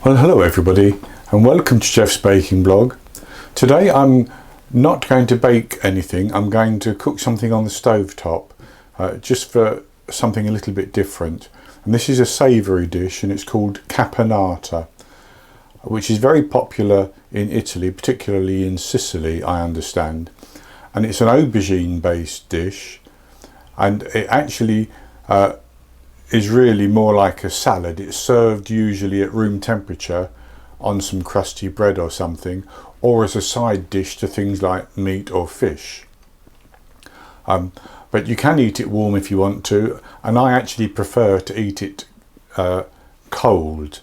Well, hello everybody and welcome to Jeff's Baking Blog. Today I'm not going to bake anything, I'm going to cook something on the stove top, just for something a little bit different. And this is a savoury dish and it's called Caponata, which is very popular in Italy, particularly in Sicily, I understand. And it's an aubergine based dish, and it actually is really more like a salad. It's served usually at room temperature on some crusty bread or something, or as a side dish to things like meat or fish. But you can eat it warm if you want to, and I actually prefer to eat it cold,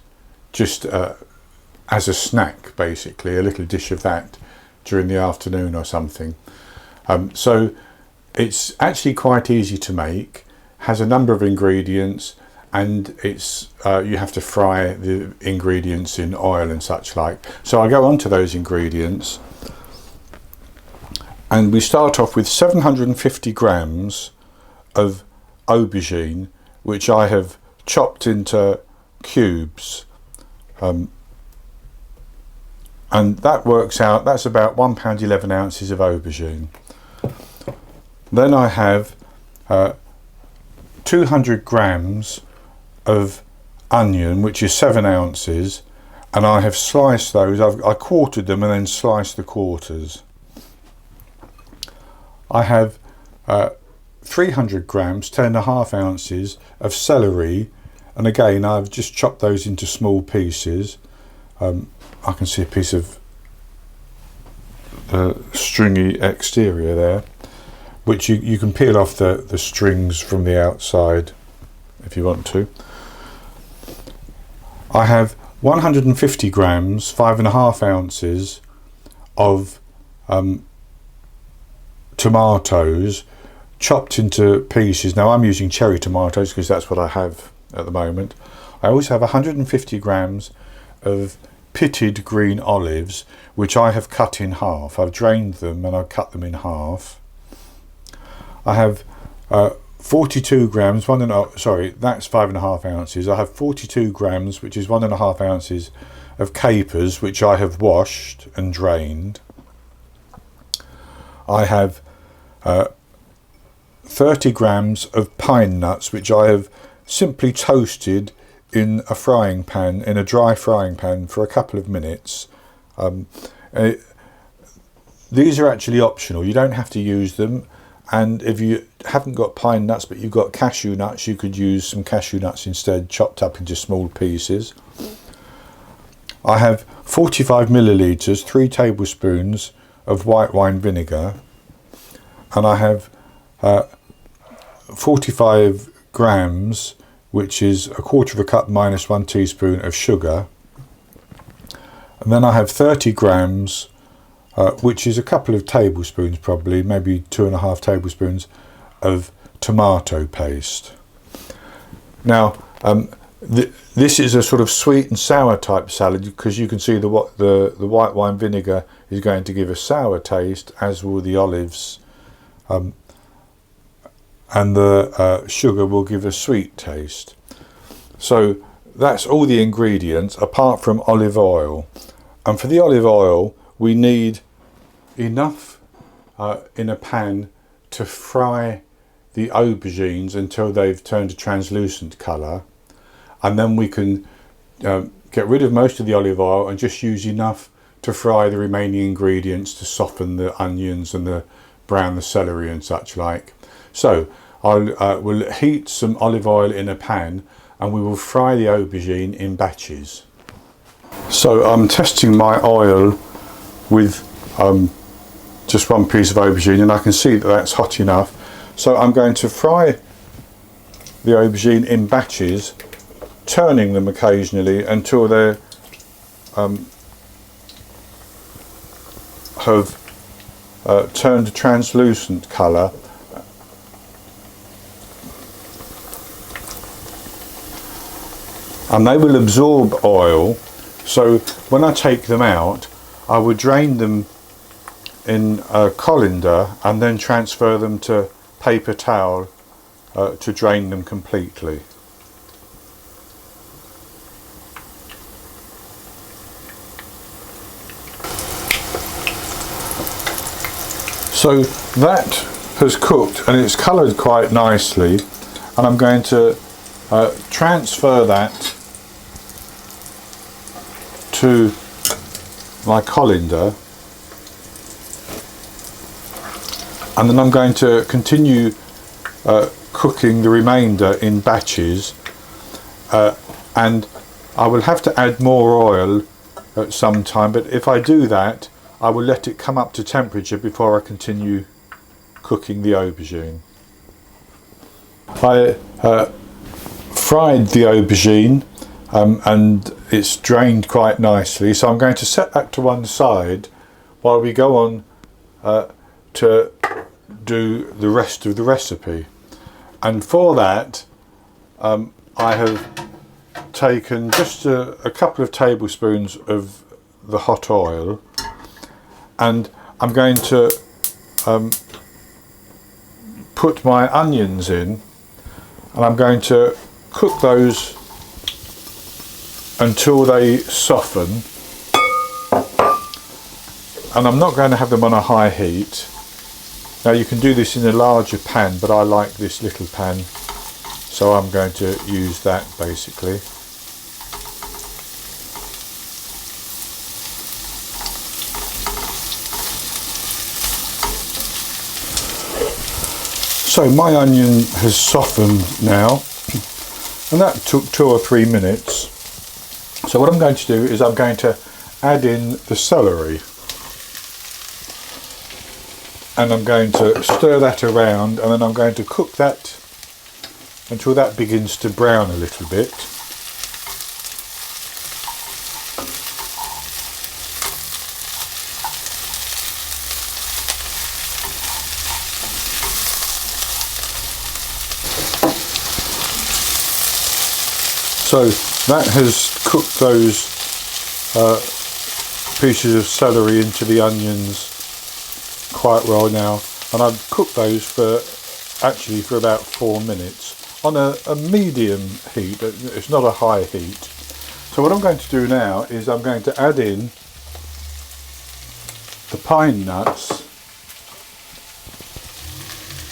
just as a snack, basically, a little dish of that during the afternoon or something. So it's actually quite easy to make, has a number of ingredients, and it's you have to fry the ingredients in oil and such like. So I go on to those ingredients, and we start off with 750 grams of aubergine, which I have chopped into cubes, and that works out, that's about £1 11 ounces of aubergine. Then I have 200 grams of onion, which is 7 ounces, and I have sliced those. I quartered them and then sliced the quarters. I have 300 grams, 10.5 ounces of celery, and again I've just chopped those into small pieces. I can see a piece of stringy exterior there, which you can peel off the strings from the outside if you want to. I have 150 grams, 5.5 ounces of tomatoes chopped into pieces. Now I'm using cherry tomatoes because that's what I have at the moment. I also have 150 grams of pitted green olives, which I have cut in half. I've drained them and I've cut them in half. I have 42 grams, that's 5.5 ounces. I have 42 grams, which is 1.5 ounces of capers, which I have washed and drained. I have 30 grams of pine nuts, which I have simply toasted in a frying pan, in a dry frying pan, for a couple of minutes. These are actually optional, you don't have to use them. And if you haven't got pine nuts but you've got cashew nuts, you could use some cashew nuts instead, chopped up into small pieces. I have 45 millilitres, 3 tablespoons of white wine vinegar, and I have 45 grams, which is 1/4 cup minus 1 teaspoon of sugar, and then I have 30 grams, which is a couple of tablespoons, probably maybe 2.5 tablespoons of tomato paste. Now this is a sort of sweet and sour type salad, because you can see the white wine vinegar is going to give a sour taste, as will the olives, and the sugar will give a sweet taste. So that's all the ingredients apart from olive oil. And for the olive oil we need enough in a pan to fry the aubergines until they've turned a translucent colour, and then we can get rid of most of the olive oil and just use enough to fry the remaining ingredients to soften the onions and brown the celery and such like. So we'll heat some olive oil in a pan and we will fry the aubergine in batches. So I'm testing my oil with just one piece of aubergine, and I can see that that's hot enough. So I'm going to fry the aubergine in batches, turning them occasionally until they have turned a translucent colour. And they will absorb oil, so when I take them out I would drain them in a colander and then transfer them to paper towel to drain them completely. So that has cooked and it's coloured quite nicely, and I'm going to transfer that to my colander, and then I'm going to continue cooking the remainder in batches, and I will have to add more oil at some time, but if I do that I will let it come up to temperature before I continue cooking the aubergine. I fried the aubergine and it's drained quite nicely, so I'm going to set that to one side while we go on to do the rest of the recipe. And for that I have taken just a couple of tablespoons of the hot oil, and I'm going to put my onions in, and I'm going to cook those until they soften, and I'm not going to have them on a high heat. Now you can do this in a larger pan, but I like this little pan, so I'm going to use that basically. So my onion has softened now, and that took 2 or 3 minutes. So what I'm going to do is I'm going to add in the celery, and I'm going to stir that around, and then I'm going to cook that until that begins to brown a little bit. So that has cooked those pieces of celery into the onions quite well now, and I've cooked those for about 4 minutes on a medium heat. It's not a high heat. So what I'm going to do now is I'm going to add in the pine nuts,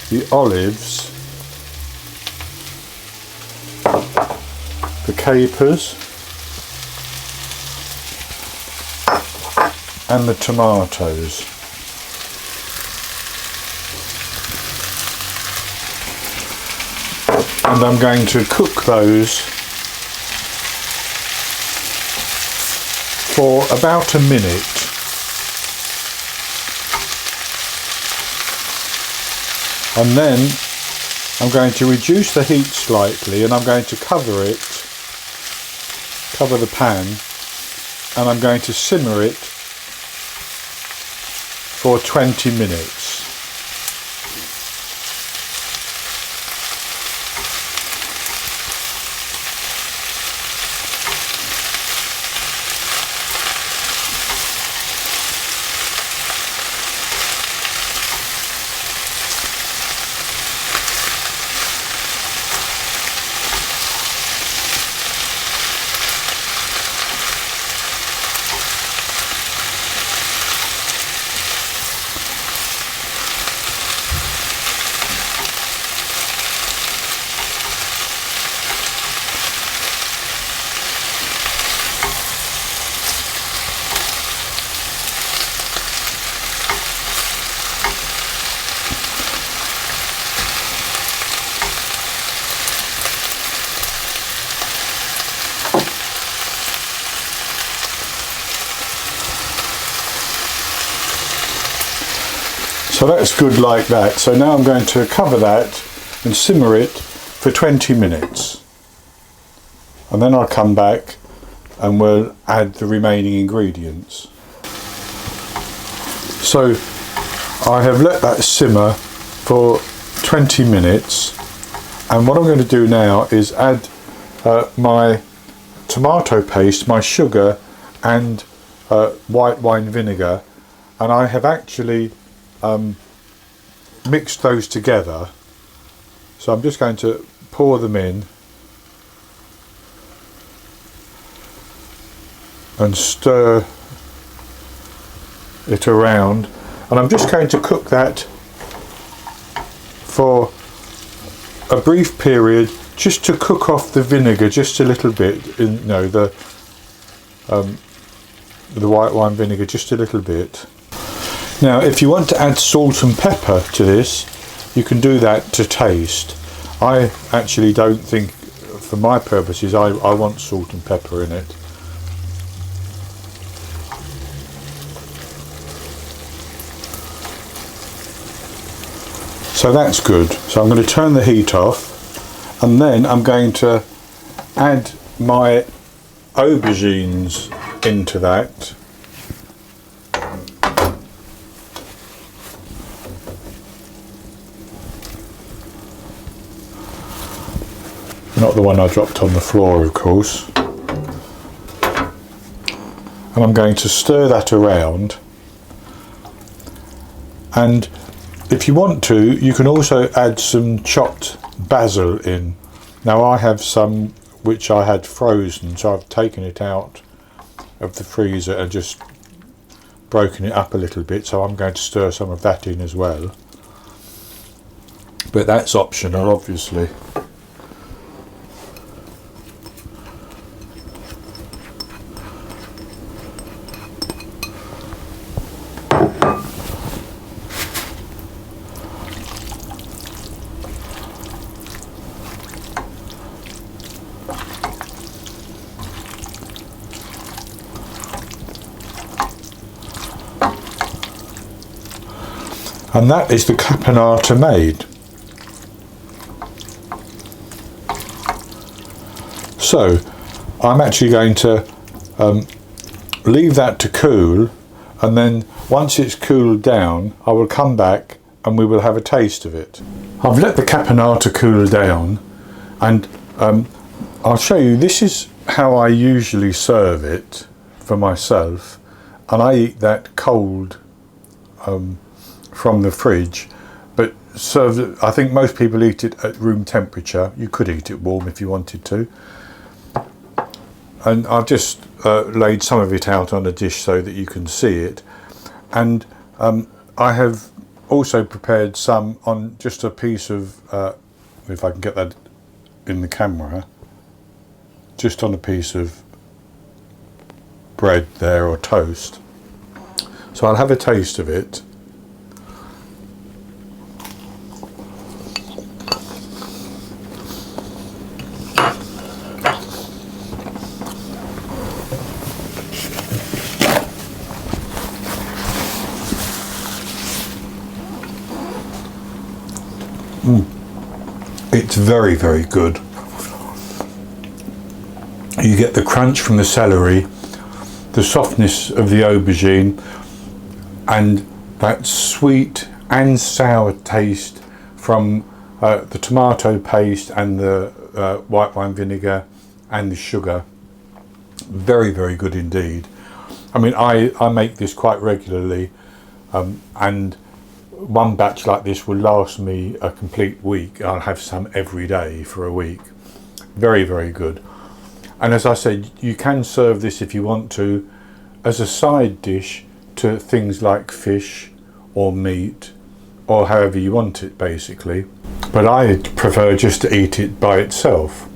the olives, the capers, and the tomatoes. And I'm going to cook those for about a minute. And then I'm going to reduce the heat slightly, and I'm going to cover the pan, and I'm going to simmer it for 20 minutes. So that's good like that. So now I'm going to cover that and simmer it for 20 minutes. And then I'll come back and we'll add the remaining ingredients. So I have let that simmer for 20 minutes, and what I'm going to do now is add my tomato paste, my sugar, and white wine vinegar, and I have actually mixed those together. So I'm just going to pour them in and stir it around, and I'm just going to cook that for a brief period, just to cook off the vinegar just a little bit, you know, the white wine vinegar just a little bit. Now if you want to add salt and pepper to this, you can do that to taste. I actually don't think, for my purposes, I want salt and pepper in it. So that's good. So I'm going to turn the heat off, and then I'm going to add my aubergines into that. Not the one I dropped on the floor, of course. And I'm going to stir that around. And if you want to, you can also add some chopped basil in. Now I have some which I had frozen, so I've taken it out of the freezer and just broken it up a little bit, so I'm going to stir some of that in as well. But that's optional, obviously. And that is the caponata made. So I'm actually going to leave that to cool, and then once it's cooled down I will come back and we will have a taste of it. I've let the caponata cool down, and I'll show you. This is how I usually serve it for myself, and I eat that cold from the fridge, but served. I think most people eat it at room temperature. You could eat it warm if you wanted to. And I've just laid some of it out on a dish so that you can see it. And I have also prepared some on just a piece of, if I can get that in the camera, just on a piece of bread there, or toast. So I'll have a taste of it. It's very, very good. You get the crunch from the celery, the softness of the aubergine, and that sweet and sour taste from the tomato paste and the white wine vinegar and the sugar. Very, very good indeed. I mean, I make this quite regularly, and one batch like this will last me a complete week. I'll have some every day for a week. Very, very good. And as I said, you can serve this if you want to as a side dish to things like fish or meat, or however you want it basically. But I prefer just to eat it by itself.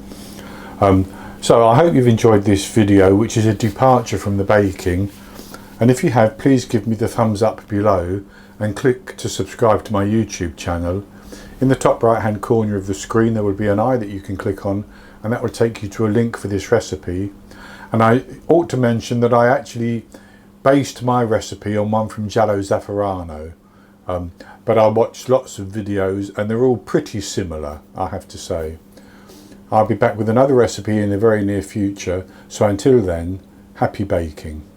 So I hope you've enjoyed this video, which is a departure from the baking. And if you have, please give me the thumbs up below and click to subscribe to my YouTube channel. In the top right hand corner of the screen there will be an eye that you can click on, and that will take you to a link for this recipe. And I ought to mention that I actually based my recipe on one from Giallo Zafferano, but I watched lots of videos and they're all pretty similar, I have to say. I'll be back with another recipe in the very near future, so until then, happy baking.